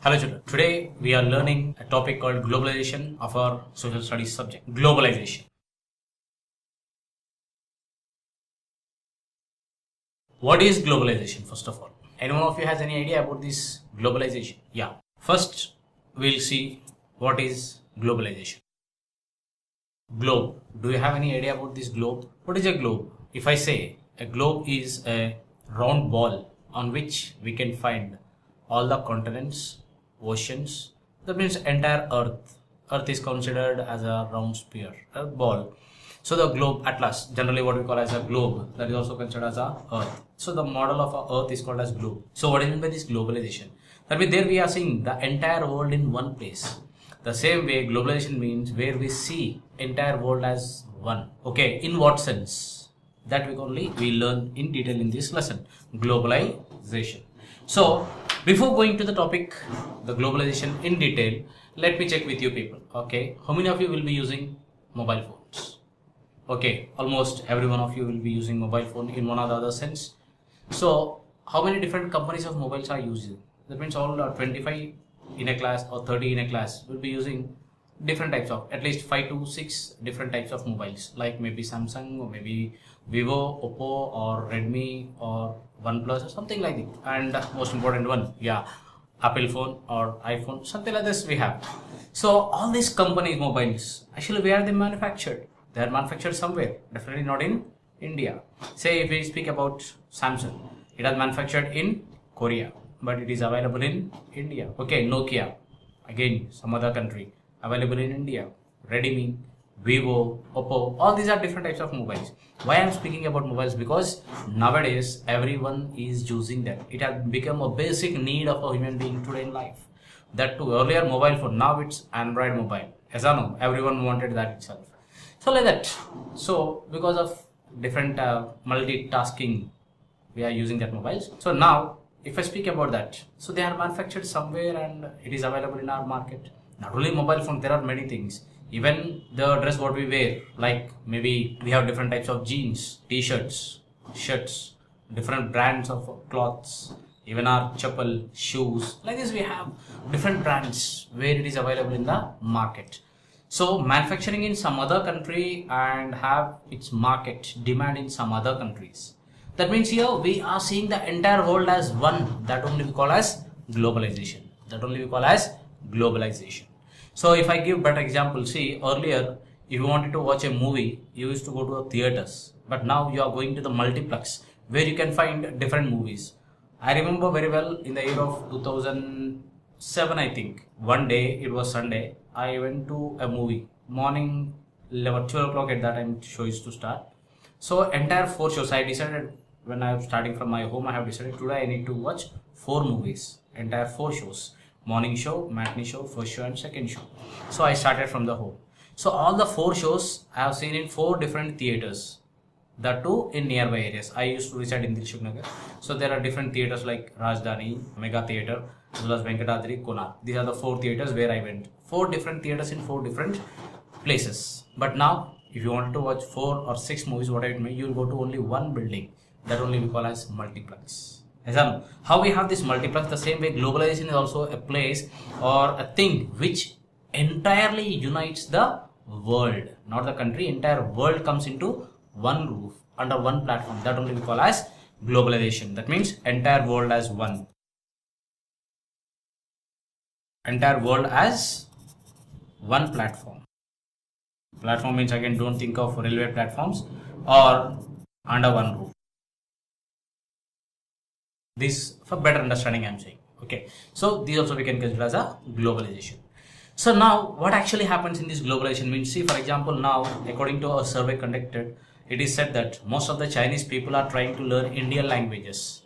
Hello children, today we are learning a topic called globalization of our social studies subject. Globalization. What is globalization first of all? Anyone of you has any idea about this globalization? Yeah. First we'll see what is globalization. Globe. Do you have any idea about this globe? What is a globe? If I say a globe is a round ball on which we can find all the continents, oceans, that means entire earth. Earth is considered as a round sphere, a ball. So the globe atlas, generally what we call as a globe, that is also considered as a earth. So the model of a earth is called as globe. So what do you mean by this globalization? That means there we are seeing the entire world in one place. The same way globalization means where we see entire world as one. Okay, in what sense? That we learn in detail in this lesson. Globalization. So before going to the topic, the globalization in detail, let me check with you people. Okay, how many of you will be using mobile phones? Okay, almost every one of you will be using mobile phone in one or the other sense. So how many different companies of mobiles are using? That means all 25 in a class or 30 in a class will be using different types of, at least 5 to 6 different types of mobiles, like maybe Samsung or maybe Vivo, Oppo or Redmi or OnePlus or something like that. And most important one, yeah, Apple phone or iPhone, something like this we have. So all these companies mobiles, actually where are they manufactured? They are manufactured somewhere, definitely not in India. Say if we speak about Samsung, it is manufactured in Korea, but it is available in India. Okay, Nokia, again some other country, available in India. Redmi, Vivo, Oppo, all these are different types of mobiles. Why I am speaking about mobiles? Because nowadays everyone is using them. It has become a basic need of a human being today in life. That too, earlier mobile phone, now it's Android mobile. As I know, everyone wanted that itself. So like that. So because of different multitasking, we are using that mobiles. So now, if I speak about that, so they are manufactured somewhere and it is available in our market. Not only mobile phone, there are many things. Even the dress what we wear, like maybe we have different types of jeans, t-shirts, shirts, different brands of clothes, even our chappal, shoes, like this we have different brands where it is available in the market. So manufacturing in some other country and have its market demand in some other countries. That means here we are seeing the entire world as one. That only we call as globalization. That only we call as globalization. So if I give better example, see earlier if you wanted to watch a movie, you used to go to the theaters, but now you are going to the multiplex where you can find different movies. I remember very well in the year of 2007, I think, one day, it was Sunday, I went to a movie, morning 11, 12 o'clock at that time show used to start. So entire 4 shows, I decided when I am starting from my home, I have decided today I need to watch 4 movies, entire 4 shows. Morning show, matinee show, first show and second show. So I started from the home. So all the 4 shows I have seen in 4 different theaters. That too in nearby areas. I used to reside in Dilshuk Nagar. So there are different theaters like Rajdhani, Mega Theatre, as well as Venkatadri, Konark. These are the 4 theaters where I went. 4 different theaters in 4 different places. But now, if you wanted to watch 4 or 6 movies, whatever it may, you will go to only one building. That only we call as multiplex. How we have this multiplex, the same way globalization is also a place or a thing which entirely unites the world, not the country, entire world comes into one roof, under one platform. That only we call as globalization. That means entire world as one. Entire world as one platform. Platform means again don't think of railway platforms or under one roof. This for better understanding I am saying. Okay, so these also we can consider as a globalization. So now what actually happens in this globalization means, see for example now according to a survey conducted, it is said that most of the Chinese people are trying to learn Indian languages.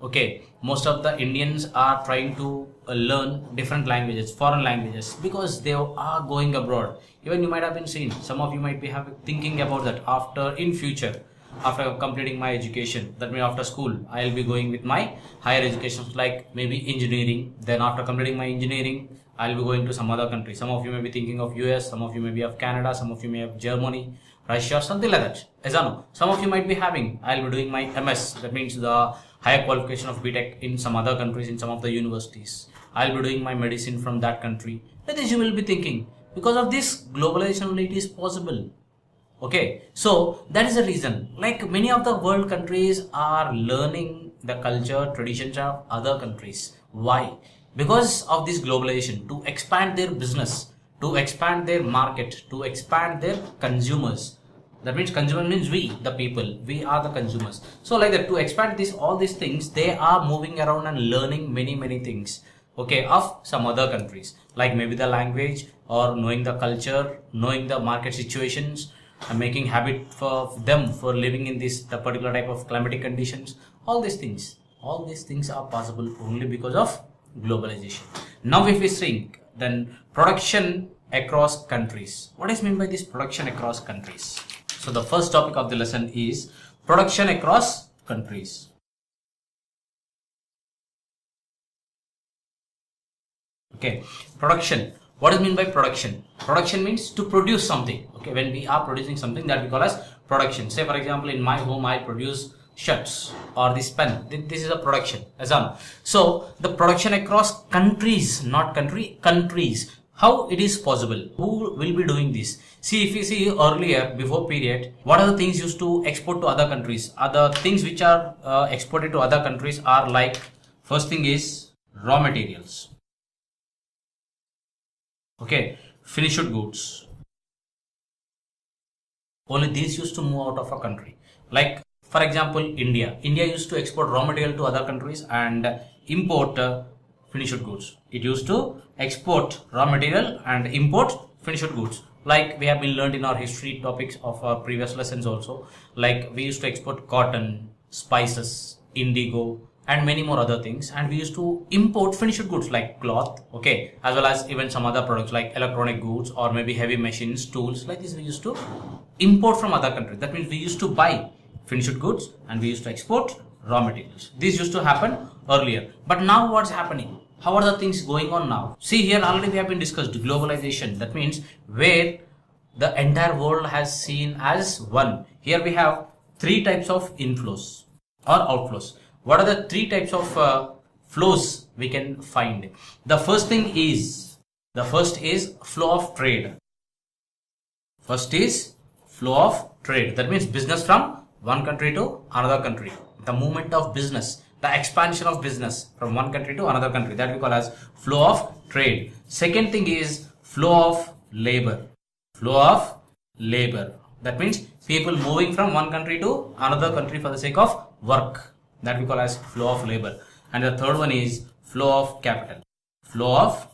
Okay, most of the Indians are trying to learn different languages, foreign languages, because they are going abroad. Even you might have been seen, some of you might be thinking about that after in future. After completing my education, that means after school, I'll be going with my higher education, like maybe engineering. Then after completing my engineering, I'll be going to some other country. Some of you may be thinking of US, some of you may be of Canada, some of you may have Germany, Russia, something like that. As I know, some of you might be having, I'll be doing my MS, that means the higher qualification of BTech in some other countries, in some of the universities. I'll be doing my medicine from that country. Like this you will be thinking. Because of this, globalization only it is possible. Okay, so that is the reason. Like many of the world countries are learning the culture, traditions of other countries. Why? Because of this globalization, to expand their business, to expand their market, to expand their consumers. That means consumer means we, the people. We are the consumers. So like that, to expand this, all these things, they are moving around and learning many things. Okay, of some other countries, like maybe the language or knowing the culture, knowing the market situations, and making habit for them for living in this the particular type of climatic conditions. All these things are possible only because of globalization. Now if we think, then production across countries. What is meant by this production across countries? So the first topic of the lesson is production across countries. Okay, production. What is meant by production? Production means to produce something. Okay, when we are producing something, that we call as production. Say for example, in my home I produce shirts or this pen. This is a production. So the production across countries, not country, countries. How it is possible? Who will be doing this? See, if you see earlier, before period, what are the things used to export to other countries? Other things which are exported to other countries are like, first thing is raw materials. Okay, finished goods. Only these used to move out of a country. Like for example, India used to export raw material to other countries and import finished goods. It used to export raw material and import finished goods. Like we have been learned in our history topics of our previous lessons also. Like we used to export cotton, spices, indigo, and many more other things, and we used to import finished goods like cloth, okay, as well as even some other products like electronic goods or maybe heavy machines, tools. Like this we used to import from other countries. That means we used to buy finished goods and we used to export raw materials. This used to happen earlier, but now what's happening? How are the things going on now? See, here already we have been discussed globalization. That means where the entire world has seen as one. Here we have three types of inflows or outflows. What are the three types of flows we can find? The first is flow of trade. First is flow of trade. That means business from one country to another country. The movement of business, the expansion of business from one country to another country, that we call as flow of trade. Second thing is flow of labor. Flow of labor. That means people moving from one country to another country for the sake of work. That we call as flow of labor. And the third one is flow of capital. Flow of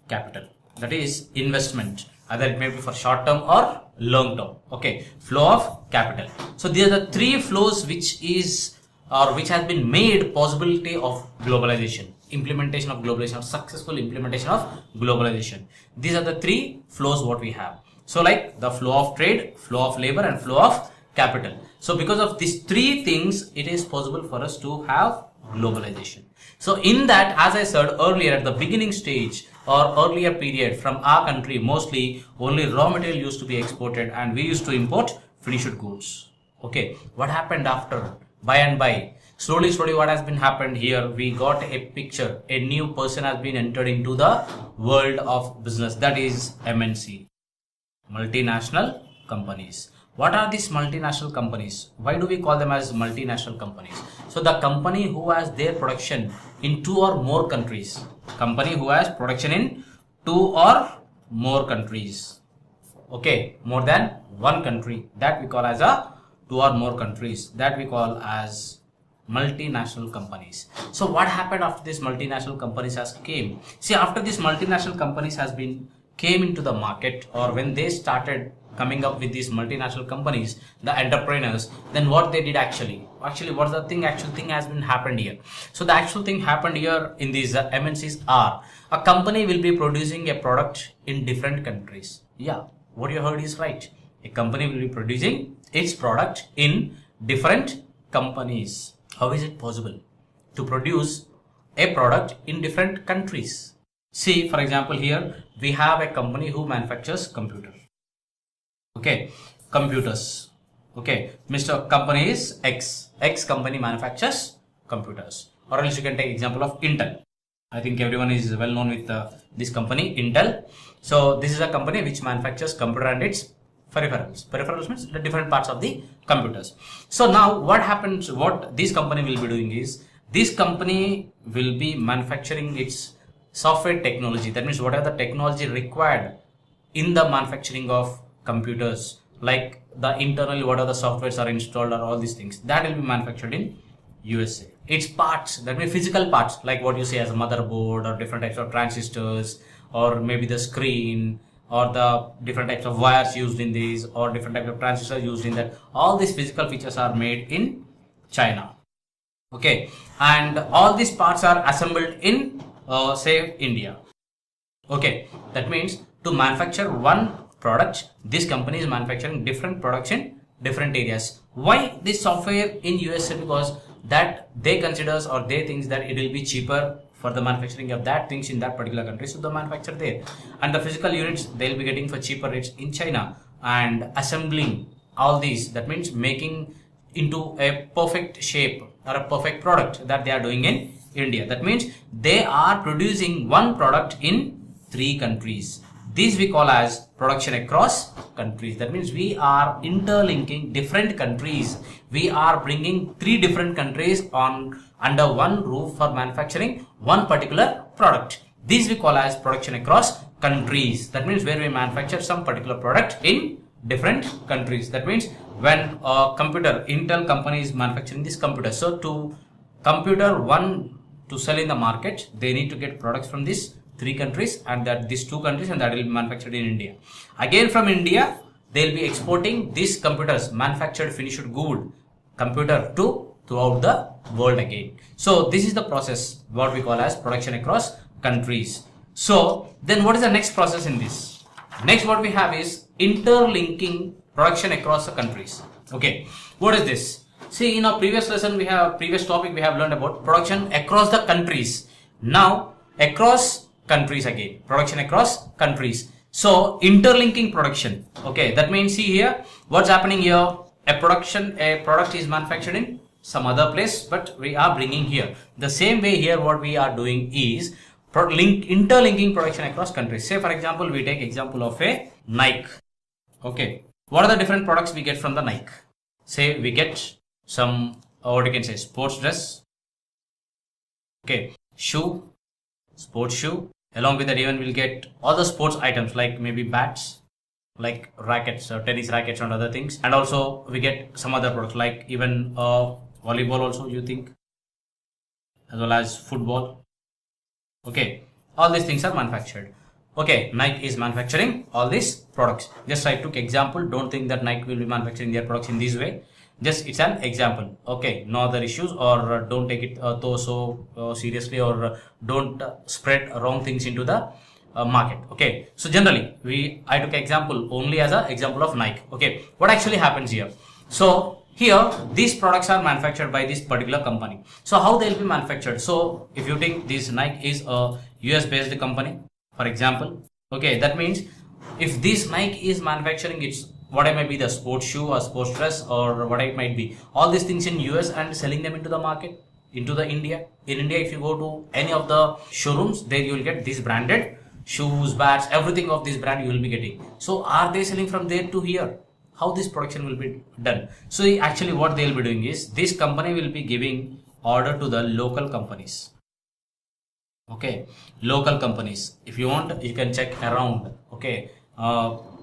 capital. That is investment. Either it may be for short term or long term. Okay. Flow of capital. So these are the three flows which has been made possibility of globalization. Implementation of globalization, or successful implementation of globalization. These are the three flows what we have. So like the flow of trade, flow of labor, and flow of capital. So because of these three things, it is possible for us to have globalization. So in that, as I said earlier, at the beginning stage or earlier period, from our country mostly only raw material used to be exported and we used to import finished goods. Okay, what happened after? By and by, slowly what has been happened here, we got a picture. A new person has been entered into the world of business, that is MNC, multinational companies. What are these multinational companies? Why do we call them as multinational companies? So the company who has their production in two or more countries. Company who has production in two or more countries. Okay, more than one country. That we call as a two or more countries. That we call as multinational companies. So what happened after these multinational companies has came? See, after these multinational companies has been came into the market, or when they started coming up with these multinational companies, the entrepreneurs, then what they did actually what's the actual thing has been happened here. So the actual thing happened here in these MNCs are, a company will be producing a product in different countries. Yeah, what you heard is right. A company will be producing its product in different companies. How is it possible to produce a product in different countries? See, for example, here we have a company who manufactures computers. Okay, computers. Okay, Mr. Company is X. X company manufactures computers. Or else you can take example of Intel. I think everyone is well known with this company, Intel. So this is a company which manufactures computer and its peripherals. Peripherals means the different parts of the computers. So now what happens, what this company will be doing is, this company will be manufacturing its software technology. That means whatever the technology required in the manufacturing of computers, like the internally what are the softwares are installed or all these things, that will be manufactured in USA. Its parts, that means physical parts, like what you say as a motherboard or different types of transistors, or maybe the screen, or the different types of wires used in these, or different types of transistors used in that. All these physical features are made in China. Okay, and all these parts are assembled in say India. Okay, that means to manufacture one product, this company is manufacturing different products in different areas. Why this software in USA? Because that they considers or they thinks that it will be cheaper for the manufacturing of that things in that particular country, so the manufacture there, and the physical units they'll be getting for cheaper rates in China, and assembling all these, that means making into a perfect shape or a perfect product, that they are doing in India. That means they are producing one product in 3 countries. These we call as production across countries. That means we are interlinking different countries. We are bringing 3 different countries on under one roof for manufacturing one particular product. These we call as production across countries. That means where we manufacture some particular product in different countries. That means when a computer, Intel company is manufacturing this computer, so to computer one to sell in the market, they need to get products from these 3 countries, and that these 2 countries, and that will be manufactured in India. Again from India, they will be exporting these computers, manufactured finished good computer to throughout the world again. So this is the process what we call as production across countries. So then what is the next process in this? Next what we have is interlinking production across the countries. Okay, what is this? See, in our previous lesson, previous topic we have learned about production across the countries. Now across countries again, production across countries. So interlinking production. Okay, that means see here what's happening here. A product is manufactured in some other place, but we are bringing here. The same way here what we are doing is interlinking production across countries. Say for example, we take example of a Nike. Okay, what are the different products we get from the Nike? Say we get some what you can say sports dress, okay, shoe, sports shoe. Along with that, even we'll get other sports items like maybe bats, like rackets, tennis rackets and other things. And also we get some other products like even volleyball also, you think, as well as football. Okay, all these things are manufactured. Okay, Nike is manufacturing all these products. Just I took example. Don't think that Nike will be manufacturing their products in this way. Just it's an example. Okay, no other issues, or don't take it so seriously, or don't spread wrong things into the market. Okay, so generally I took example only as an example of Nike. Okay, what actually happens here? So here these products are manufactured by this particular company. So how they will be manufactured? So if you think this Nike is a US based company, for example, okay, that means if this Nike is manufacturing its what it might be, the sports shoe or sports dress or what it might be, all these things in US and selling them into the market, into the India. In India, if you go to any of the showrooms, there you will get these branded shoes, bats, everything of this brand you will be getting. So are they selling from there to here? How this production will be done? So actually what they will be doing is, this company will be giving order to the local companies. Okay, local companies. If you want, you can check around. Okay,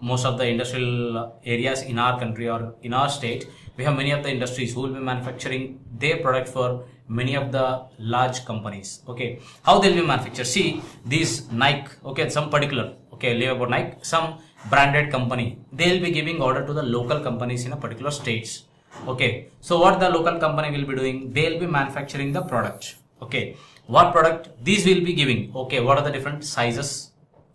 most of the industrial areas in our country or in our state, we have many of the industries who will be manufacturing their product for many of the large companies. Okay, how they'll be manufactured? See, these Nike, okay, some particular, okay, leave about Nike, some branded company, they'll be giving order to the local companies in a particular states. Okay, so what the local company will be doing? They'll be manufacturing the product. Okay, what product? These will be giving. Okay, what are the different sizes?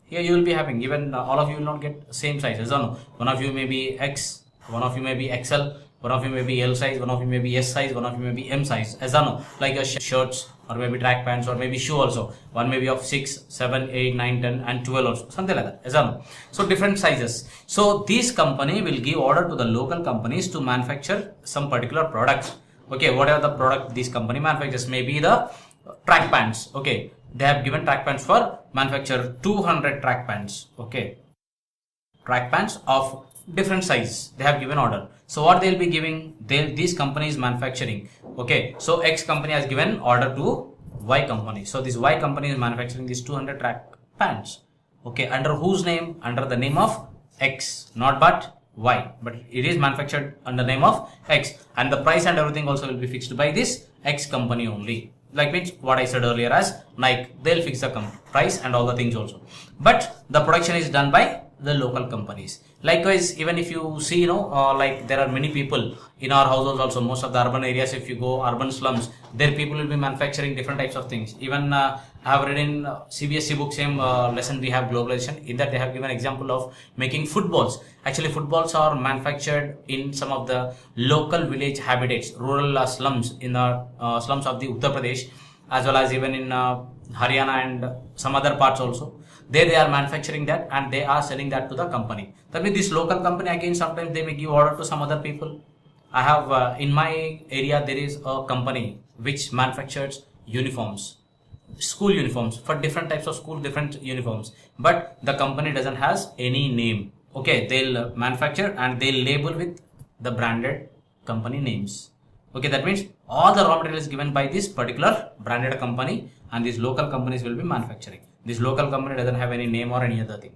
Here you will be having, even all of you will not get same sizes. No, one of you may be X, one of you may be XL, one of you may be L size, one of you may be S size, one of you may be M size. As I know, like a shirts or maybe track pants or maybe shoe also. One may be of 6, 7, 8, 9, 10 and 12 also. Something like that. As I know. So different sizes. So this company will give order to the local companies to manufacture some particular products. Okay, whatever the product this company manufactures, maybe the track pants. Okay, they have given track pants for manufacture 200 track pants. Okay, track pants of different size they have given order. So what they'll be giving, these companies manufacturing. Okay, so X company has given order to Y company. So this Y company is manufacturing these 200 track pants. Okay, under whose name? Under the name of X, not but Y, but it is manufactured under the name of X, and the price and everything also will be fixed by this X company only. Like means what I said earlier as Nike, they'll fix the price and all the things also, but the production is done by the local companies. Likewise, even if you see, like there are many people in our households also, most of the urban areas, if you go urban slums, there people will be manufacturing different types of things. Even I have read in CBSE book, same lesson we have globalization, in that they have given example of making footballs. Actually, footballs are manufactured in some of the local village habitats, rural slums, in the slums of the Uttar Pradesh, as well as even in Haryana and some other parts also. There they are manufacturing that and they are selling that to the company. That means this local company again sometimes they may give order to some other people. I have in my area there is a company which manufactures uniforms, school uniforms for different types of school, different uniforms, but the company doesn't has any name. Okay, they'll manufacture and they'll label with the branded company names. Okay, that means all the raw material is given by this particular branded company and these local companies will be manufacturing. This local company doesn't have any name or any other thing.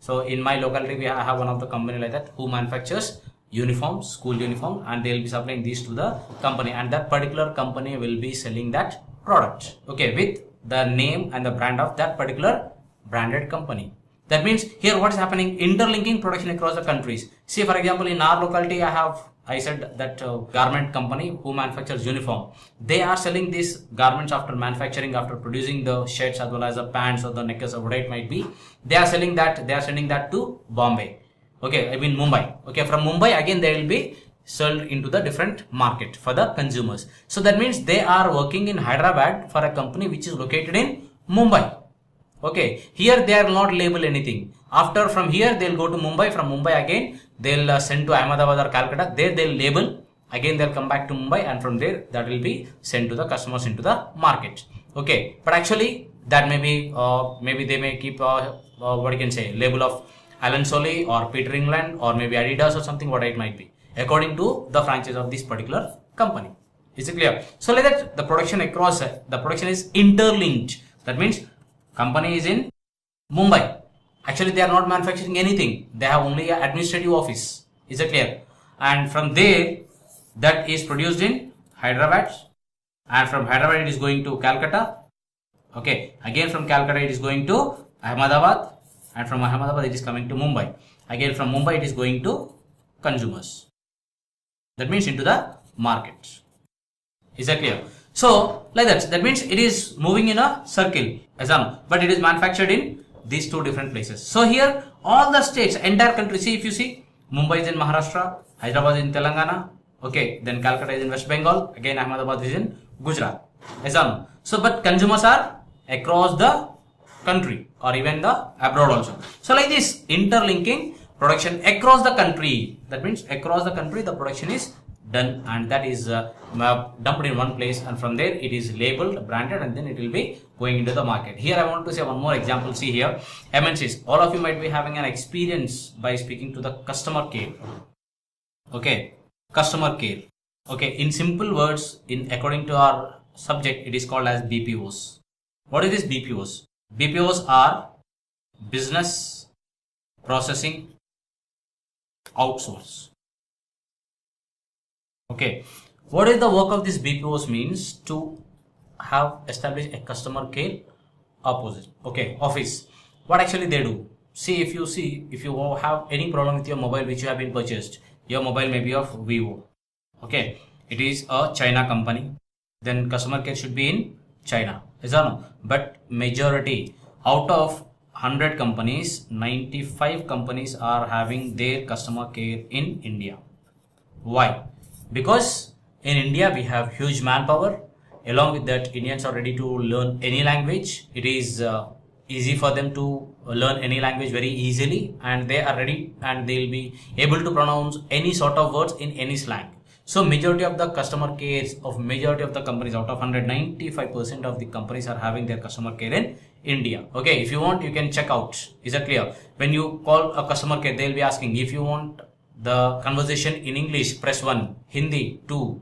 So in my locality, I have one of the company like that who manufactures uniforms, school uniform, and they will be supplying these to the company, and that particular company will be selling that product. Okay, with the name and the brand of that particular branded company. That means here what is happening? Interlinking production across the countries. See, for example, in our locality, I said that garment company who manufactures uniform. They are selling these garments after manufacturing, after producing the shirts as well as the pants or the knickers or whatever it might be. They are selling that. They are sending that to Bombay. Okay, I mean Mumbai. Okay, from Mumbai again they will be sold into the different market for the consumers. So that means they are working in Hyderabad for a company which is located in Mumbai. Okay, here they are not label anything. After from here they'll go to Mumbai. From Mumbai again they'll send to Ahmedabad or Calcutta. There they'll label. Again they'll come back to Mumbai, and from there that will be sent to the customers into the market. Okay, but actually that may be maybe they may keep what you can say label of Alan Solly or Peter England or maybe Adidas or something, what it might be, according to the franchise of this particular company. Is it clear? So like that the production across the production is interlinked. That means company is in Mumbai. Actually they are not manufacturing anything. They have only an administrative office. Is it clear? And from there that is produced in Hyderabad, and from Hyderabad it is going to Calcutta. Okay, again from Calcutta it is going to Ahmedabad, and from Ahmedabad it is coming to Mumbai. Again from Mumbai it is going to consumers. That means into the market. Is that clear? So like that, that means it is moving in a circle, but it is manufactured in these two different places. So here all the states, entire country, see if you see, Mumbai is in Maharashtra, Hyderabad is in Telangana, okay, then Calcutta is in West Bengal, again Ahmedabad is in Gujarat. So but consumers are across the country or even the abroad also. So like this interlinking production across the country, that means across the country the production is done, and that is dumped in one place, and from there it is labeled, branded, and then it will be going into the market. Here I want to say one more example. See here, MNCs, all of you might be having an experience by speaking to the customer care. Okay, customer care. Okay, in simple words, in according to our subject, it is called as BPOs. What is this BPOs? BPOs are business processing outsource. Okay, what is the work of this BPOs means? To have established a customer care office. What actually they do? See, if you have any problem with your mobile which you have been purchased, your mobile may be of Vivo. Okay, it is a China company. Then customer care should be in China. Is that no? But majority out of 100 companies, 95 companies are having their customer care in India. Why? Because in India we have huge manpower. Along with that, Indians are ready to learn any language. It is easy for them to learn any language very easily, and they are ready and they will be able to pronounce any sort of words in any slang. So majority of the customer cares of majority of the companies, out of 195% of the companies are having their customer care in India. Okay, if you want, you can check out. Is that clear? When you call a customer care, they'll be asking if you want the conversation in English, press 1, Hindi 2.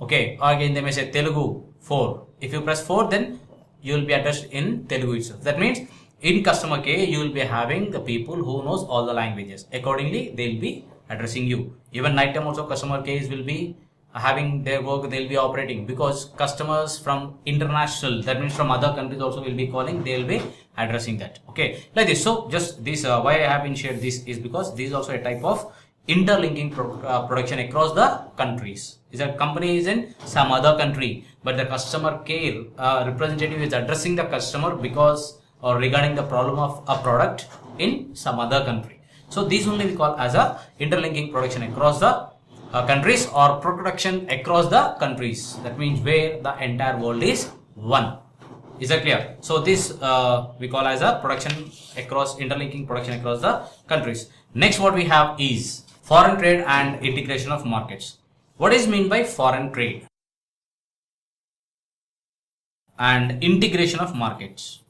Okay, or again they may say Telugu 4. If you press 4, then you will be addressed in Telugu itself. That means in customer care, you will be having the people who knows all the languages. Accordingly, they will be addressing you. Even night time also customer cares will be having their work, they will be operating, because customers from international, that means from other countries also will be calling, they will be addressing that. Okay, like this. So just this, why I have been shared this is because this is also a type of interlinking production across the countries. Is a company is in some other country, but the customer care representative is addressing the customer because or regarding the problem of a product in some other country. So these only we call as a interlinking production across the countries or production across the countries. That means where the entire world is one. Is that clear? So this we call as a production across, interlinking production across the countries. Next what we have is foreign trade and integration of markets. What is meant by foreign trade and integration of markets?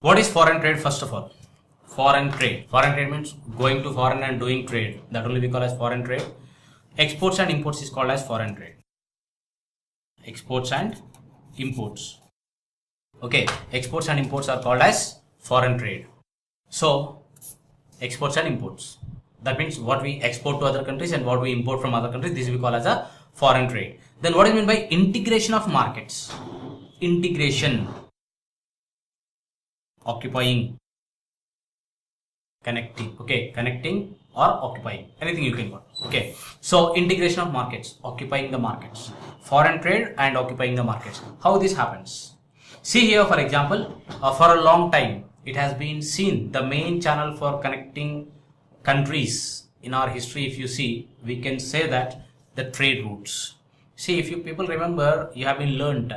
What is foreign trade first of all? Foreign trade. Foreign trade means going to foreign and doing trade. That only we call as foreign trade. Exports and imports is called as foreign trade. Exports and imports. Okay, exports and imports are called as foreign trade. So, exports and imports. That means what we export to other countries and what we import from other countries, this we call as a foreign trade. Then what is meant by integration of markets? Integration. Occupying, connecting. Okay, connecting or occupying, anything you can call. Okay, so integration of markets, occupying the markets, foreign trade and occupying the markets. How this happens? See here, for example, for a long time it has been seen the main channel for connecting countries in our history. If you see, we can say that the trade routes. See, if you people remember, you have been learned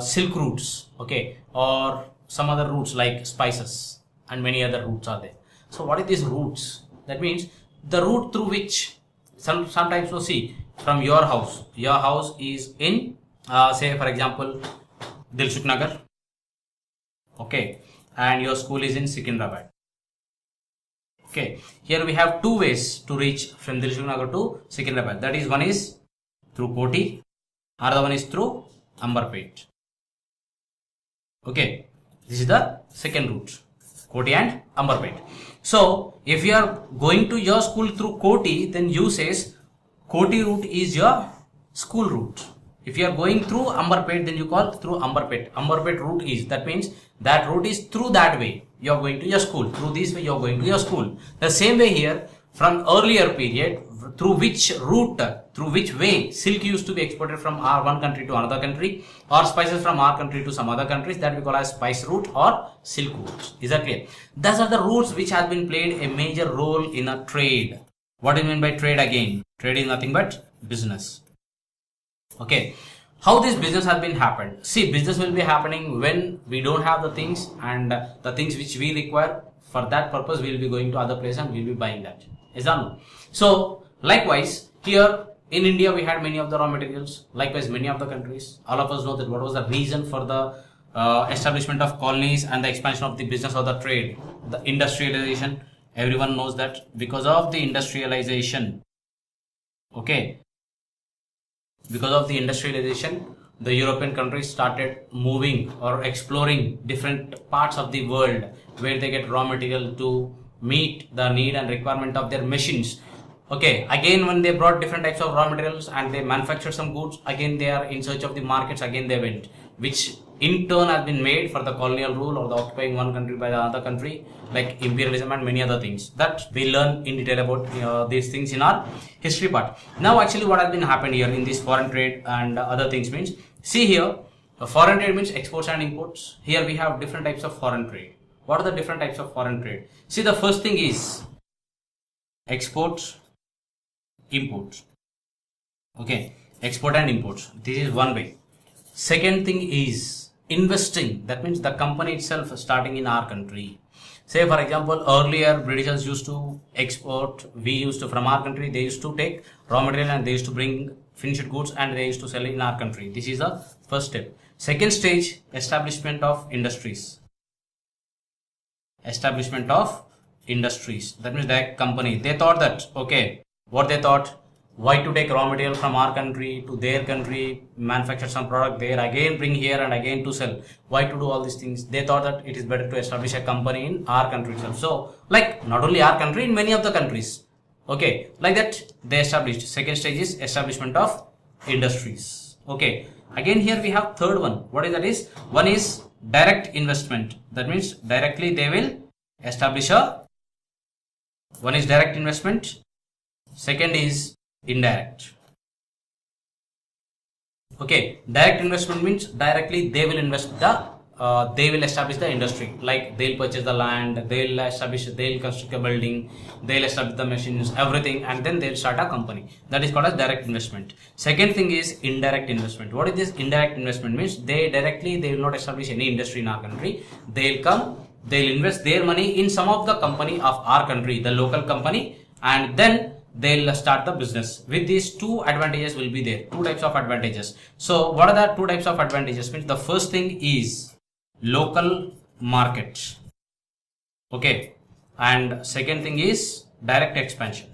silk routes, okay, or some other routes like spices and many other routes are there. So what are these routes? That means the route through which sometimes you see from your house is in say for example Dilsukh Nagar, okay, and your school is in Secunderabad. Okay, here we have two ways to reach from Dilsukh Nagar to Secunderabad. That is, one is through Koti, another one is through Amberpet. Okay, this is the second route, Koti and Amberpet. So if you are going to your school through Koti, then you says Koti route is your school route. If you are going through Amberpet, then you call through Amberpet. Amberpet route is, that means that route is through that way you are going to your school. Through this way you are going to your school. The same way here, from earlier period, through which route, through which way silk used to be exported from our one country to another country, or spices from our country to some other countries, that we call as spice route or silk route. Is that clear? Those are the routes which have been played a major role in a trade. What do you mean by trade again? Trade is nothing but business. Okay, how this business has been happened? See, business will be happening when we don't have the things, and the things which we require for that purpose we will be going to other place and we will be buying that. Is that no? So likewise here in India we had many of the raw materials. Likewise many of the countries. All of us know that what was the reason for the establishment of colonies and the expansion of the business or the trade, the industrialization. Everyone knows that because of the industrialization, okay, because of the industrialization, the European countries started moving or exploring different parts of the world where they get raw material to meet the need and requirement of their machines. Okay, again when they brought different types of raw materials and they manufactured some goods, again they are in search of the markets, again they went, which in turn has been made for the colonial rule or the occupying one country by the other country, like imperialism and many other things that we learn in detail about these things in our history part. Now actually what has been happened here in this foreign trade and other things means, see here, foreign trade means exports and imports. Here we have different types of foreign trade. What are the different types of foreign trade? See, the first thing is exports, imports. Okay, export and imports. This is one way. Second thing is investing. That means the company itself starting in our country. Say for example, earlier Britishers used to export, we used to, from our country, they used to take raw material and they used to bring finished goods and they used to sell in our country. This is the first step. Second stage, establishment of industries. Establishment of industries. That means that company, they thought that, okay, what they thought, why to take raw material from our country to their country, manufacture some product there, again bring here and again to sell. Why to do all these things? They thought that it is better to establish a company in our country itself. So, like not only our country, in many of the countries. Okay, like that they established. Second stage is establishment of industries. Okay, again here we have third one. What is that is? One is direct investment. That means directly they will establish a. One is direct investment. Second is indirect. Okay, direct investment means directly they will invest they will establish the industry, like they'll purchase the land, they'll construct a building, they'll establish the machines, everything, and then they'll start a company. That is called as direct investment. Second thing is indirect investment. What is this indirect investment? Means they will not establish any industry in our country. They'll invest their money in some of the company of our country, the local company, and then they'll start the business. With these two advantages will be there. Two types of advantages. So what are the two types of advantages? Means the first thing is local market. Okay. And second thing is direct expansion.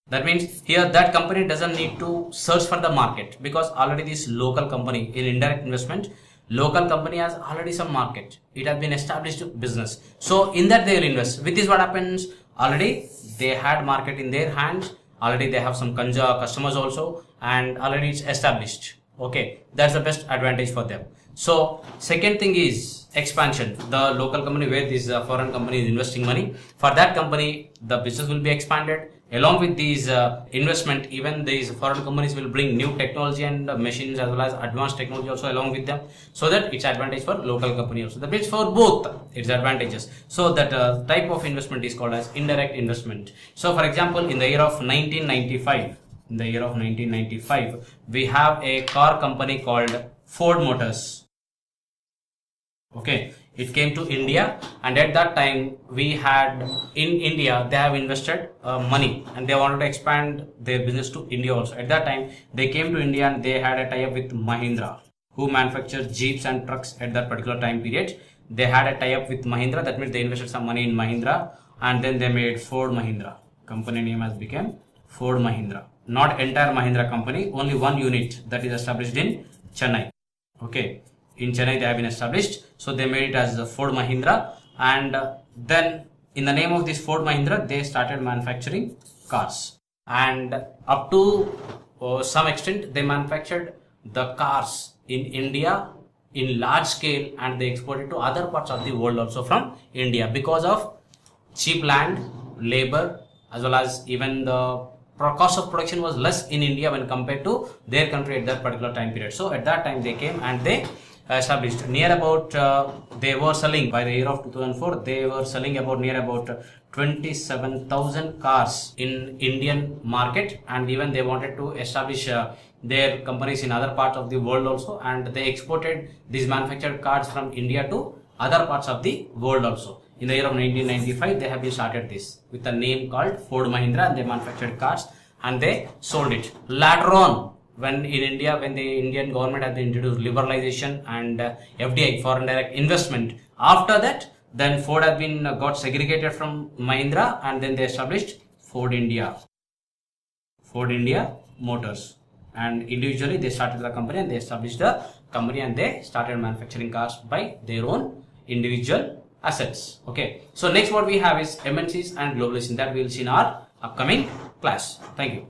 That means here that company doesn't need to search for the market, because already this local company in indirect investment, local company has already some market. It has been established business. So in that they will invest. With this what happens? Already they had market in their hands, already they have some customers also, and already it's established. Okay, that's the best advantage for them. So second thing is expansion. The local company where this foreign company is investing money, for that company the business will be expanded. Along with these investment, even these foreign companies will bring new technology and machines as well as advanced technology also along with them, so that it's advantage for local company also. That means for both it's advantages. So that type of investment is called as indirect investment. So for example, in the year of 1995, we have a car company called Ford Motors. Okay, it came to India, and at that time we had in India they have invested money and they wanted to expand their business to India also. At that time they came to India and they had a tie-up with Mahindra, who manufactured jeeps and trucks at that particular time period. They had a tie-up with Mahindra. That means they invested some money in Mahindra, and then they made Ford Mahindra. Company name has become Ford Mahindra. Not entire Mahindra company, only one unit that is established in Chennai. Okay, in Chennai they have been established, so they made it as the Ford Mahindra, and then in the name of this Ford Mahindra they started manufacturing cars, and up to some extent they manufactured the cars in India in large scale, and they exported to other parts of the world also from India, because of cheap land, labor, as well as even the cost of production was less in India when compared to their country at that particular time period. So at that time they came and they established near about they were selling, by the year of 2004 they were selling about near about 27,000 cars in Indian market, and even they wanted to establish their companies in other parts of the world also, and they exported these manufactured cars from India to other parts of the world also. In the year of 1995 they have been started this with a name called Ford Mahindra, and they manufactured cars and they sold it. Later on, when in India, when the Indian government had introduced liberalization and FDI, foreign direct investment, after that then Ford has been got segregated from Mahindra, and then they established Ford India Motors, and individually they started the company and they established the company and they started manufacturing cars by their own individual assets. Okay, so next what we have is MNCs and globalization, that we will see in our upcoming class. Thank you.